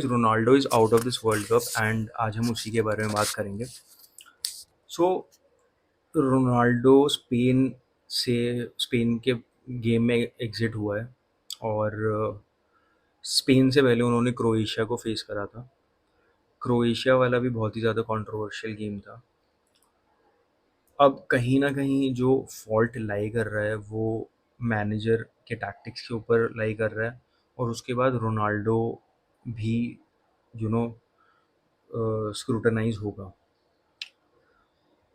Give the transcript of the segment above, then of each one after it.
Ronaldo is out of this world cup and आज हम उसी के बारे में बात करेंगे। सो रोनाल्डो स्पेन के गेम में एग्जिट हुआ है और स्पेन से पहले उन्होंने क्रोएशिया को फेस करा था। क्रोएशिया वाला भी बहुत ही ज़्यादा कंट्रोवर्शियल गेम था। अब कहीं ना कहीं जो फॉल्ट लाई कर रहा है वो मैनेजर के टैक्टिक्स के ऊपर लाई कर रहा है और उसके बाद रोनाल्डो भी यू नो स्क्रूटनाइज होगा।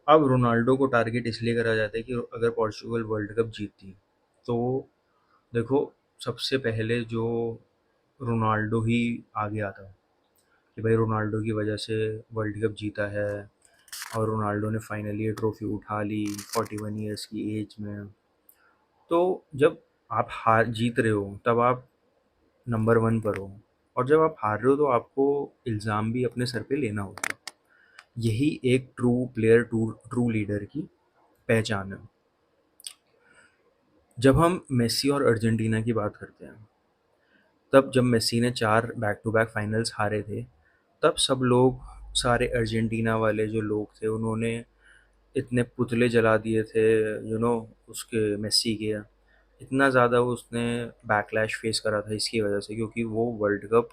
अब रोनाल्डो को टारगेट इसलिए करा जाता है कि अगर पोर्चुगल वर्ल्ड कप जीतती तो देखो, सबसे पहले जो रोनाल्डो ही आगे आता कि भाई रोनाल्डो की वजह से वर्ल्ड कप जीता है और रोनाल्डो ने फाइनली ये ट्रॉफी उठा ली 41 ईयर्स की एज में। तो जब आप हार जीत रहे हो तब आप नंबर वन पर हो, और जब आप हार रहे हो तो आपको इल्ज़ाम भी अपने सर पे लेना होता है। यही एक ट्रू प्लेयर, ट्रू लीडर की पहचान है। जब हम मेसी और अर्जेंटीना की बात करते हैं, तब जब मेसी ने 4 बैक टू बैक फाइनल्स हारे थे, तब सब लोग, सारे अर्जेंटीना वाले जो लोग थे, उन्होंने इतने पुतले जला दिए थे उसके मेसी के। इतना ज़्यादा उसने बैकलैश फेस करा था इसकी वजह से, क्योंकि वो वर्ल्ड कप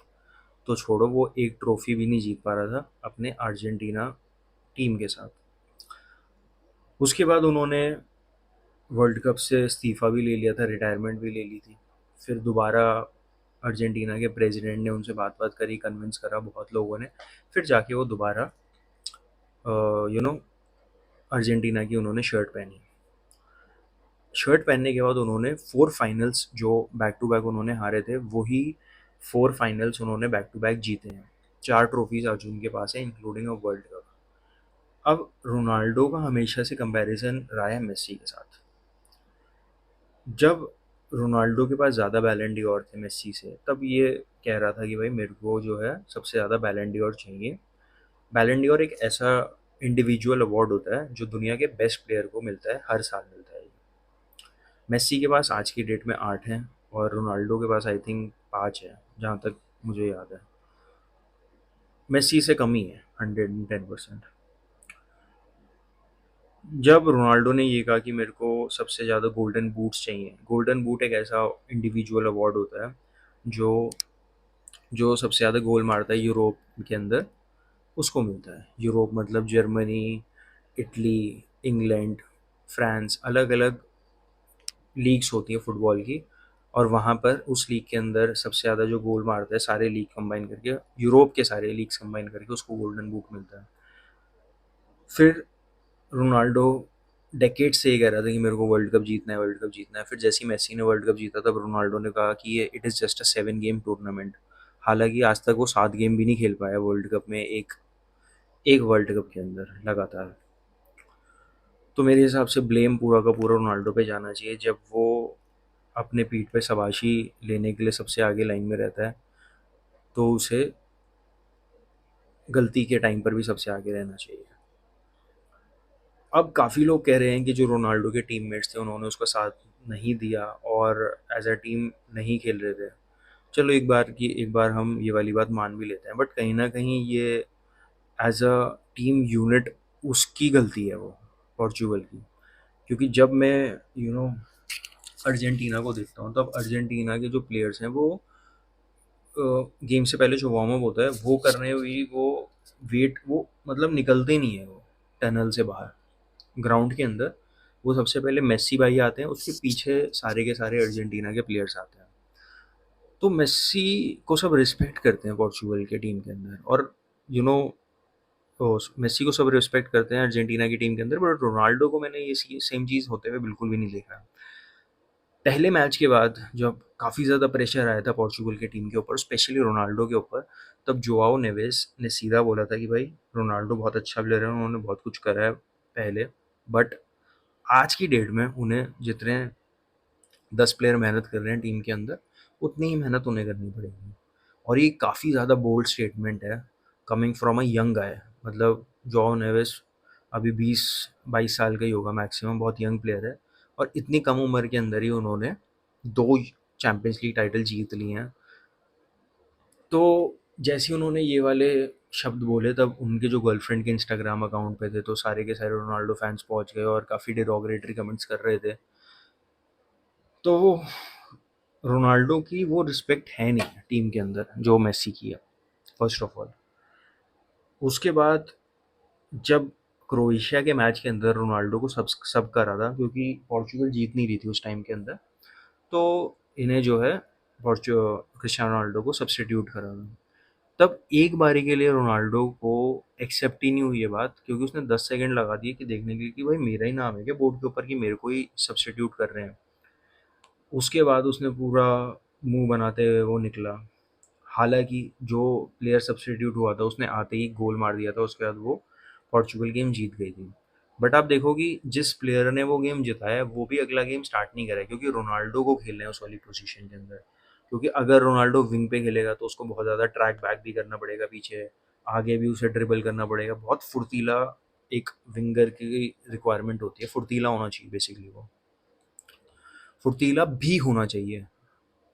तो छोड़ो, वो एक ट्रॉफी भी नहीं जीत पा रहा था अपने अर्जेंटीना टीम के साथ। उसके बाद उन्होंने वर्ल्ड कप से इस्तीफ़ा भी ले लिया था, रिटायरमेंट भी ले ली थी। फिर दोबारा अर्जेंटीना के प्रेसिडेंट ने उनसे बात-वात करी, कन्विंस करा बहुत लोगों ने, फिर जाके वो दोबारा यू नो अर्जेंटीना की उन्होंने शर्ट पहनी। शर्ट पहनने के बाद उन्होंने 4 फाइनल्स जो बैक टू बैक उन्होंने हारे थे, वही 4 फाइनल्स उन्होंने बैक टू बैक जीते हैं। 4 ट्रॉफीज़ आज उनके पास है, इंक्लूडिंग अ वर्ल्ड कप। अब रोनाल्डो का हमेशा से कंपैरिज़न रहा है मेसी के साथ। जब रोनाल्डो के पास ज़्यादा बैलन डी'ओर थे मेसी से, तब ये कह रहा था कि भाई मेरे को जो है सबसे ज़्यादा बैलन डी'ओर चाहिए। बैलन डी'ओर एक ऐसा इंडिविजुअल अवार्ड होता है जो दुनिया के बेस्ट प्लेयर को मिलता है, हर साल मिलता है। मेसी के पास आज की डेट में 8 हैं और रोनाल्डो के पास आई थिंक 5 है, जहाँ तक मुझे याद है। मेसी से कम ही है 110%। जब रोनाल्डो ने ये कहा कि मेरे को सबसे ज़्यादा गोल्डन बूट्स चाहिए, गोल्डन बूट एक ऐसा इंडिविजुअल अवार्ड होता है जो जो सबसे ज़्यादा गोल मारता है यूरोप के अंदर, उसको मिलता है। यूरोप मतलब जर्मनी, इटली, इंग्लैंड, फ्रांस, अलग अलग लीग्स होती है फुटबॉल की, और वहाँ पर उस लीग के अंदर सबसे ज़्यादा जो गोल मारता है सारे लीग कंबाइन करके, यूरोप के सारे लीग्स कंबाइन करके, उसको गोल्डन बूट मिलता है। फिर रोनाल्डो डेकेड से ये कह रहा था कि मेरे को वर्ल्ड कप जीतना है, वर्ल्ड कप जीतना है। फिर जैसे ही मेसी ने वर्ल्ड कप जीता, तब रोनाल्डो ने कहा कि ये it is just a 7 game tournament. हालांकि आज तक वो 7 गेम भी नहीं खेल पाया वर्ल्ड कप में, एक एक वर्ल्ड कप के अंदर लगातार। तो मेरे हिसाब से ब्लेम पूरा का पूरा रोनाल्डो पे जाना चाहिए। जब वो अपने पीठ पे शाबाशी लेने के लिए सबसे आगे लाइन में रहता है, तो उसे गलती के टाइम पर भी सबसे आगे रहना चाहिए। अब काफ़ी लोग कह रहे हैं कि जो रोनाल्डो के टीममेट्स थे उन्होंने उसका साथ नहीं दिया और एज अ टीम नहीं खेल रहे थे। चलो, एक बार हम ये वाली बात मान भी लेते हैं, बट कहीं ना कहीं ये एज अ टीम यूनिट उसकी गलती है, वो पोर्चुगल की। क्योंकि जब मैं अर्जेंटीना को देखता हूँ, तब अर्जेंटीना के जो प्लेयर्स हैं वो गेम से पहले जो वार्म अप होता है वो करने हुई, वो मतलब निकलते नहीं है वो टनल से बाहर, ग्राउंड के अंदर। वो सबसे पहले मेसी भाई आते हैं, उसके पीछे सारे के सारे अर्जेंटीना के प्लेयर्स आते हैं। तो मेसी को सब रिस्पेक्ट करते हैं पोर्चुगल के टीम के अंदर, और यू नो मेसी को सब रिस्पेक्ट करते हैं अर्जेंटीना की टीम के अंदर, बट रोनाल्डो को मैंने ये सेम चीज़ होते हुए बिल्कुल भी नहीं देखा। पहले मैच के बाद जब काफ़ी ज़्यादा प्रेशर आया था पोर्चुगल की टीम के ऊपर, स्पेशली रोनाल्डो के ऊपर, तब जोआओ नेवेस ने सीधा बोला था कि भाई रोनाल्डो बहुत अच्छा प्लेयर है, उन्होंने बहुत कुछ करा है पहले, बट आज की डेट में उन्हें जितने 10 प्लेयर मेहनत कर रहे हैं टीम के अंदर, उतनी ही मेहनत उन्हें करनी पड़ेगी। और ये काफ़ी ज़्यादा बोल्ड स्टेटमेंट है, coming from a young guy. मतलब जोआओ नेवेस अभी 20-22 साल का ही होगा मैक्सिमम, बहुत यंग प्लेयर है, और इतनी कम उम्र के अंदर ही उन्होंने 2 चैंपियंस लीग टाइटल जीत लिए हैं। तो जैसे ही उन्होंने ये वाले शब्द बोले तब उनके जो गर्लफ्रेंड के इंस्टाग्राम अकाउंट पे थे तो सारे के सारे रोनाल्डो फैंस पहुंच गए और काफ़ी डिरोगरेटरी कमेंट्स कर रहे थे। तो वो रोनाल्डो की वो रिस्पेक्ट है नहीं टीम के अंदर जो मेसी की है, फर्स्ट ऑफ ऑल। उसके बाद जब क्रोएशिया के मैच के अंदर रोनाल्डो को सब सब करा था क्योंकि पोर्चुगल जीत नहीं रही थी उस टाइम के अंदर, तो इन्हें जो है क्रिस्टियानो रोनाल्डो को सब्स्टिट्यूट करा था। तब एक बारी के लिए रोनाल्डो को एक्सेप्ट ही नहीं हुई ये बात, क्योंकि उसने 10 सेकंड लगा दिए कि देखने के लिए कि भाई मेरा ही नाम है क्या बोर्ड के ऊपर कि मेरे को ही सब्स्टिट्यूट कर रहे हैं। उसके बाद उसने पूरा मुंह बनाते हुए वो निकला। हालांकि जो प्लेयर सब्स्टिट्यूट हुआ था उसने आते ही गोल मार दिया था, उसके बाद वो पोर्चुगल गेम जीत गई थी। बट आप देखो कि जिस प्लेयर ने वो गेम जिताया वो भी अगला गेम स्टार्ट नहीं करा है, क्योंकि रोनाल्डो को खेलना है उस वाली पोजीशन के अंदर। क्योंकि अगर रोनाल्डो विंग पे खेलेगा तो उसको बहुत ज़्यादा ट्रैक बैक भी करना पड़ेगा पीछे, आगे भी उसे ड्रिबल करना पड़ेगा। बहुत फुर्तीला एक विंगर की रिक्वायरमेंट होती है, फुर्तीला होना चाहिए बेसिकली वो, फुर्तीला भी होना चाहिए।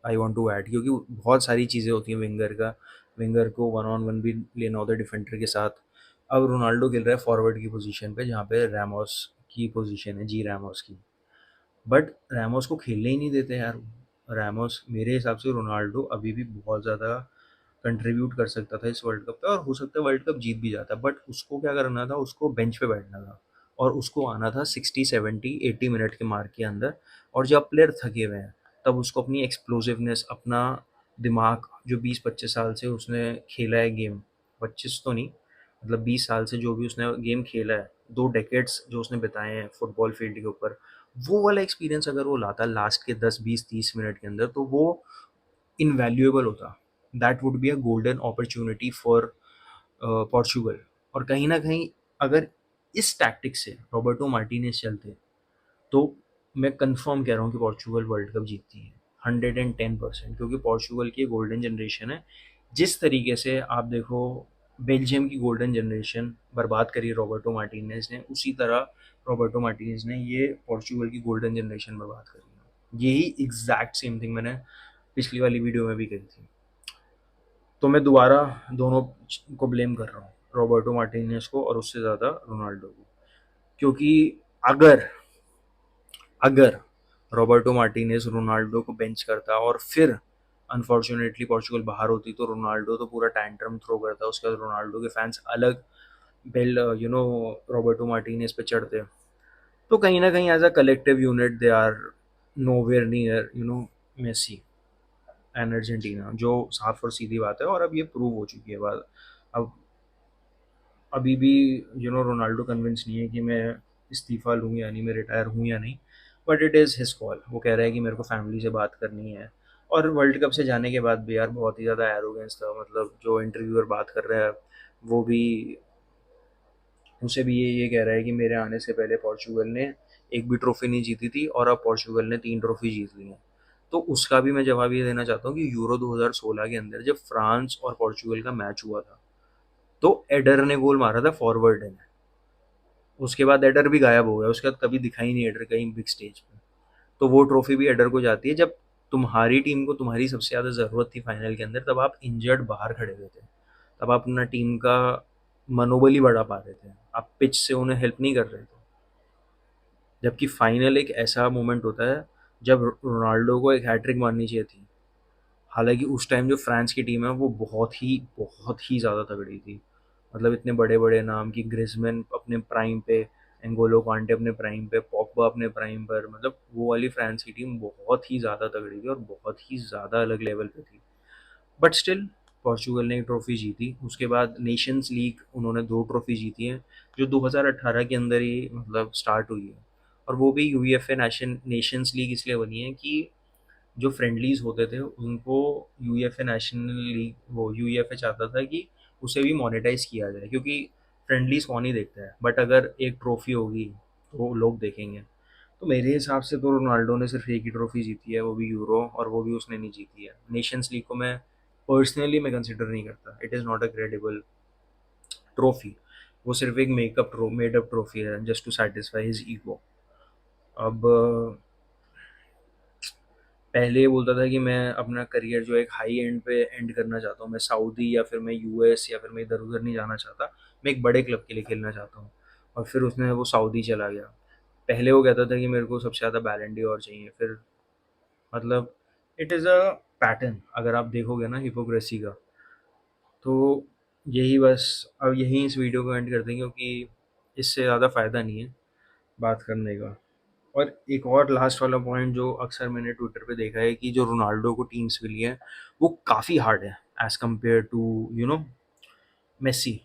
आई वांट टू ऐड, क्योंकि बहुत सारी चीज़ें होती हैं विंगर का, विंगर को वन ऑन वन भी लेना होता है डिफेंडर के साथ। अब रोनाल्डो खेल रहा है फॉरवर्ड की पोजीशन पे जहाँ पे रैमोस की पोजीशन है, जी रैमोस की। बट रैमोस को खेलने ही नहीं देते यार। रैमोस मेरे हिसाब से रोनाल्डो अभी भी बहुत ज़्यादा कंट्रीब्यूट कर सकता था इस वर्ल्ड कप पे, और हो सकता है वर्ल्ड कप जीत भी जाता। बट उसको क्या करना था, उसको बेंच पे बैठना था और उसको आना था 60 70 80 मिनट के मार्क के अंदर। और जब प्लेयर थके हुए हैं तब उसको अपनी एक्सप्लोसिवनेस, अपना दिमाग, जो 20 25 साल से उसने खेला है गेम, 25 तो नहीं, मतलब 20 साल से जो भी उसने गेम खेला है, 2 डेकेड्स जो उसने बिताए हैं फुटबॉल फील्ड के ऊपर, वो वाला एक्सपीरियंस अगर वो लाता लास्ट के 10 20 30 मिनट के अंदर तो वो इनवैल्यूएबल होता। That would be a golden opportunity for Portugal. और कहीं ना कहीं अगर इस टैक्टिक से रॉबर्टो मार्टिनेज चलते तो मैं कंफर्म कह रहा हूँ कि पोर्चुगल वर्ल्ड कप जीतती है 110%, क्योंकि पोर्चुगल की गोल्डन जनरेशन है। जिस तरीके से आप देखो बेल्जियम की गोल्डन जनरेशन बर्बाद करी रॉबर्टो मार्टिनेज ने, उसी तरह रॉबर्टो मार्टिनेज ने ये पोर्चुगल की गोल्डन जनरेशन बर्बाद करी है। यही एग्जैक्ट सेम थिंग मैंने पिछली वाली वीडियो में भी कही थी। तो मैं दोबारा दोनों को ब्लेम कर रहा हूँ, रॉबर्टो मार्टिनेज को और उससे ज़्यादा रोनाल्डो को। क्योंकि अगर अगर रॉबर्टो मार्टिनेज रोनाल्डो को बेंच करता और फिर अनफॉर्चुनेटली पोर्चुगल बाहर होती तो रोनाल्डो तो पूरा टैंट्रम थ्रो करता, उसके बाद रोनाल्डो के फैंस अलग बेल रॉबर्टो मार्टिनेज पे चढ़ते। तो कहीं ना कहीं as a collective unit they are nowhere near Messi and Argentina, जो साफ और सीधी बात है और अब ये प्रूव हो चुकी है बात। अब अभी भी रोनाल्डो कन्विंस नहीं है कि मैं इस्तीफ़ा लूँ या नहीं, मैं रिटायर हूँ या नहीं। But it is his call. वो कह रहा है कि मेरे को फैमिली से बात करनी है। और वर्ल्ड कप से जाने के बाद भी यार बहुत ही ज़्यादा एरोगेंस था, मतलब जो इंटरव्यूअर बात कर रहा है वो भी, उसे भी ये कह रहा है कि मेरे आने से पहले पोर्चुगल ने एक भी ट्रॉफी नहीं जीती थी और अब पोर्चुगल ने 3 ट्रॉफी जीत ली हैं। तो उसका भी मैं जवाब ये देना चाहता हूँ कि यूरो 2016 के अंदर जब फ्रांस और पोर्चुगल का मैच हुआ था तो एडर ने गोल मारा था फॉरवर्ड ने। उसके बाद एडर भी गायब हो गया, उसके बाद कभी दिखाई नहीं एडर कहीं बिग स्टेज पे। तो वो ट्रॉफी भी एडर को जाती है। जब तुम्हारी टीम को तुम्हारी सबसे ज़्यादा ज़रूरत थी फाइनल के अंदर, तब आप इंजर्ड बाहर खड़े हुए थे, तब आप अपना टीम का मनोबल ही बढ़ा पा रहे थे, आप पिच से उन्हें हेल्प नहीं कर रहे थे। जबकि फाइनल एक ऐसा मोमेंट होता है जब रोनाल्डो को एक हैट्रिक मारनी चाहिए थी। हालांकि उस टाइम जो फ्रांस की टीम है वो बहुत ही ज़्यादा तगड़ी थी। मतलब इतने बड़े बड़े नाम की ग्रिजमैन अपने प्राइम पे, एंगोलो कांटे अपने प्राइम पे, पॉगबा अपने प्राइम पर, मतलब वो वाली फ्रांस की टीम बहुत ही ज़्यादा तगड़ी थी और बहुत ही ज़्यादा अलग लेवल पे थी। बट स्टिल पोर्चुगल ने एक ट्रॉफी जीती। उसके बाद नेशंस लीग उन्होंने 2 ट्रॉफी जीती हैं, जो 2018 के अंदर ही मतलब स्टार्ट हुई है। और वो भी यूईएफए नेशंस लीग इसलिए बनी है कि जो फ्रेंडलीज होते थे उनको यूईएफए नेशनल लीग, वो यूईएफए चाहता था कि उसे भी मोनेटाइज किया जाए, क्योंकि फ्रेंडलीज कौन ही देखता है, बट अगर एक ट्रॉफी होगी तो लोग देखेंगे। तो मेरे हिसाब से तो रोनाल्डो ने सिर्फ एक ही ट्रॉफी जीती है, वो भी यूरो, और वो भी उसने नहीं जीती है। नेशंस लीग को मैं कंसिडर नहीं करता, it is not a credible trophy. वो सिर्फ एक मेड अप ट्रॉफी है just to satisfy his ego. अब पहले ये बोलता था कि मैं अपना करियर जो है एक हाई एंड पे एंड करना चाहता हूँ, मैं सऊदी या फिर मैं यूएस या फिर मैं इधर-उधर नहीं जाना चाहता, मैं एक बड़े क्लब के लिए खेलना चाहता हूँ। और फिर उसने वो सऊदी चला गया। पहले वो कहता था कि मेरे को सबसे ज़्यादा बैलन डी'ओर चाहिए, फिर मतलब इट इज़ अ पैटर्न अगर आप देखोगे ना हिपोक्रेसी का। तो यही बस, अब यहीं इस वीडियो को एंड कर देंगे क्योंकि इससे ज़्यादा फ़ायदा नहीं है बात करने का। और एक और लास्ट वाला पॉइंट जो अक्सर मैंने ट्विटर पे देखा है कि जो रोनाल्डो को टीम्स मिली है वो काफ़ी हार्ड है एज़ कम्पेयर टू मेसी।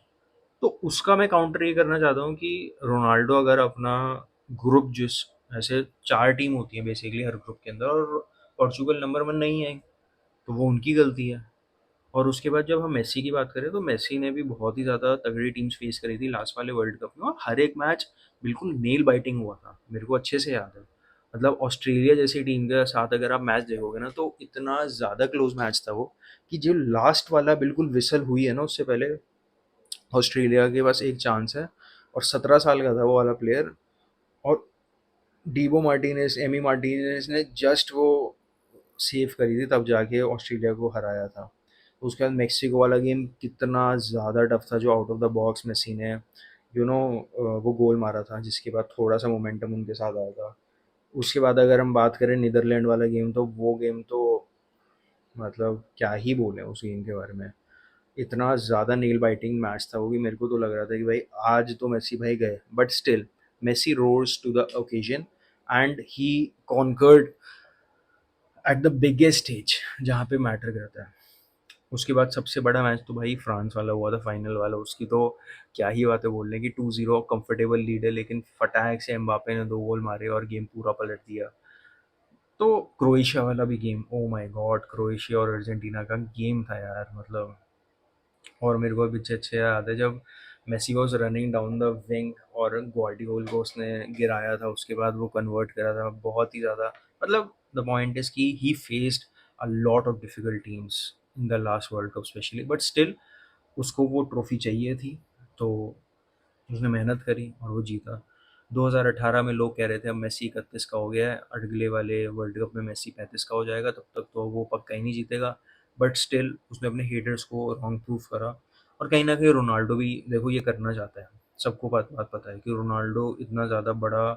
तो उसका मैं काउंटर ये करना चाहता हूँ कि रोनाल्डो अगर अपना ग्रुप जिस ऐसे 4 टीम होती है बेसिकली हर ग्रुप के अंदर और पोर्चुगल नंबर 1 नहीं आई, तो वो उनकी गलती है। और उसके बाद जब हम मेसी की बात करें तो मेसी ने भी बहुत ही ज़्यादा तगड़ी टीम्स फेस करी थी लास्ट वाले वर्ल्ड कप में और हर एक मैच बिल्कुल नेल बाइटिंग हुआ था, मेरे को अच्छे से याद है। मतलब ऑस्ट्रेलिया जैसी टीम के साथ अगर आप मैच देखोगे ना तो इतना ज़्यादा क्लोज मैच था वो कि जो लास्ट वाला बिल्कुल विसल हुई है ना उससे पहले ऑस्ट्रेलिया के पास एक चांस है और 17 साल का था वो वाला प्लेयर और डीबो मार्टिनेज एमी मार्टिनेज ने जस्ट वो सेव करी थी तब जाके ऑस्ट्रेलिया को हराया था। उसके बाद मेक्सिको वाला गेम कितना ज़्यादा टफ था जो out of the box Messi ने वो गोल मारा था जिसके बाद थोड़ा सा मोमेंटम उनके साथ आया था। उसके बाद अगर हम बात करें नीदरलैंड वाला गेम तो वो गेम तो मतलब क्या ही बोले उस गेम के बारे में। इतना ज़्यादा नेल बाइटिंग मैच था वो कि मेरे को तो लग रहा था कि भाई आज तो मेसी भाई गए, but still Messi rose to the occasion and he conquered at the biggest stage जहाँ पे मैटर करता है। उसके बाद सबसे बड़ा मैच तो भाई फ्रांस वाला हुआ था फाइनल वाला, उसकी तो क्या ही बात है बोलने की। 2-0 कंफर्टेबल लीड है लेकिन फटाक से एम्बापे ने 2 गोल मारे और गेम पूरा पलट दिया। तो क्रोएशिया वाला भी game, oh my God, Croatia और अर्जेंटीना का गेम था यार, मतलब। और मेरे को अभी अच्छे अच्छे याद है जब Messi was running down the wing और ग्वार्डियोल को उसने गिराया था, उसके बाद वो कन्वर्ट करा था बहुत ही ज़्यादा। मतलब द पॉइंट इज कि ही faced a lot of difficult teams in the last world cup specially, but still उसको वो ट्रॉफी चाहिए थी। तो उसने मेहनत करी और वो जीता। 2018 में लोग कह रहे थे अब मेसी 31 का हो गया है, अगले वाले वर्ल्ड कप में मेसी 35 का हो जाएगा, तब तक तो वो पक्का ही नहीं जीतेगा। बट स्टिल उसने अपने हेटर्स को रॉन्ग प्रूफ करा। और कहीं ना कहीं रोनाल्डो भी देखो ये करना चाहता है। सबको बात पता है कि रोनाल्डो इतना ज़्यादा बड़ा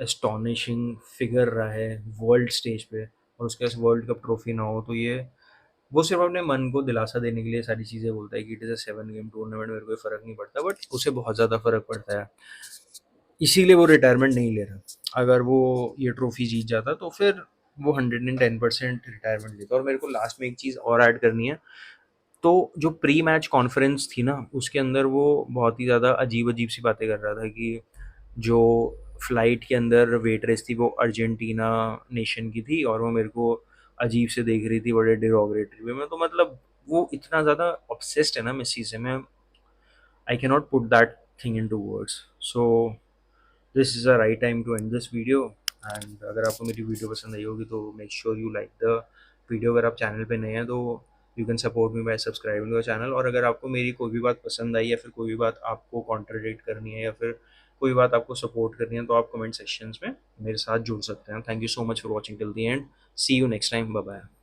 एस्टॉनिशिंग फिगर रहा है वर्ल्ड स्टेज पे, और उसके पास वर्ल्ड कप ट्रॉफी ना हो तो ये वो सिर्फ अपने मन को दिलासा देने के लिए सारी चीज़ें बोलता है कि it is a 7 game tournament, मेरे को कोई फ़र्क नहीं पड़ता, बट उसे बहुत ज़्यादा फ़र्क पड़ता है। इसीलिए वो रिटायरमेंट नहीं ले रहा। अगर वो ये ट्रॉफी जीत जाता तो फिर वो 110% रिटायरमेंट लेता। और मेरे को लास्ट में एक चीज़ और ऐड करनी है। तो जो प्री मैच कॉन्फ्रेंस थी ना उसके अंदर वो बहुत ही ज़्यादा अजीब अजीब सी बातें कर रहा था कि जो फ्लाइट के अंदर वेटरेस थी वो अर्जेंटीना नेशन की थी और वो मेरे को अजीब से देख रही थी बड़े डिरोगरेटरी वे में। तो मतलब वो इतना ज़्यादा ऑब्सेस्ड है ना मेसी से, मैं I can not put that thing into words. So this is a right time to end this video. And अगर आपको मेरी वीडियो पसंद आई होगी तो make sure you like the video. अगर आप चैनल पे नए हैं तो you can support me by subscribing to the channel. और अगर आपको मेरी कोई भी बात पसंद आई या फिर कोई भी बात आपको कॉन्ट्रडिक्ट करनी है या फिर कोई बात आपको सपोर्ट करनी है तो आप कमेंट सेक्शंस में मेरे साथ जुड़ सकते हैं। Thank you so much for watching till the end. See you next time, bye bye.